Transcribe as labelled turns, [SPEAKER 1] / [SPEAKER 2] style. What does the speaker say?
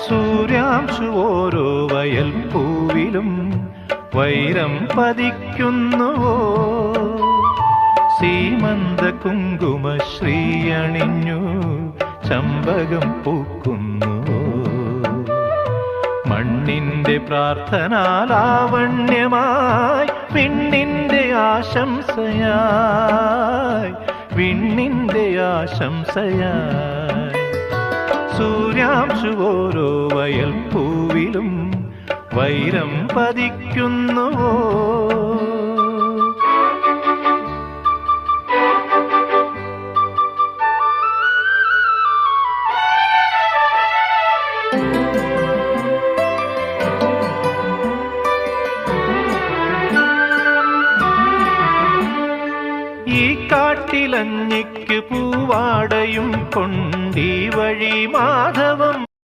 [SPEAKER 1] സൂര്യാംശു ഓരോ വയൽ പൂവിലും വൈരം പതിക്കുന്നുവോ, സീമന്ത കുങ്കുമ ശ്രീയണിഞ്ഞു ചമ്പകം പൂക്കുന്നുവോ. മണ്ണിന്റെ പ്രാർത്ഥനാലാവണ്യമായി വിണ്ണിന്റെ ആശംസയായി, വിണ്ണിന്റെ ആശംസയായി. സൂര്യാംശു ഓരോ വയൽ പൂവിലും വൈരം പതിക്കുന്നുവോ. ഈ കാട്ടിലഞ്ഞിക്ക് പൂവാടയും കൊണ്ടീ വഴി മാധവം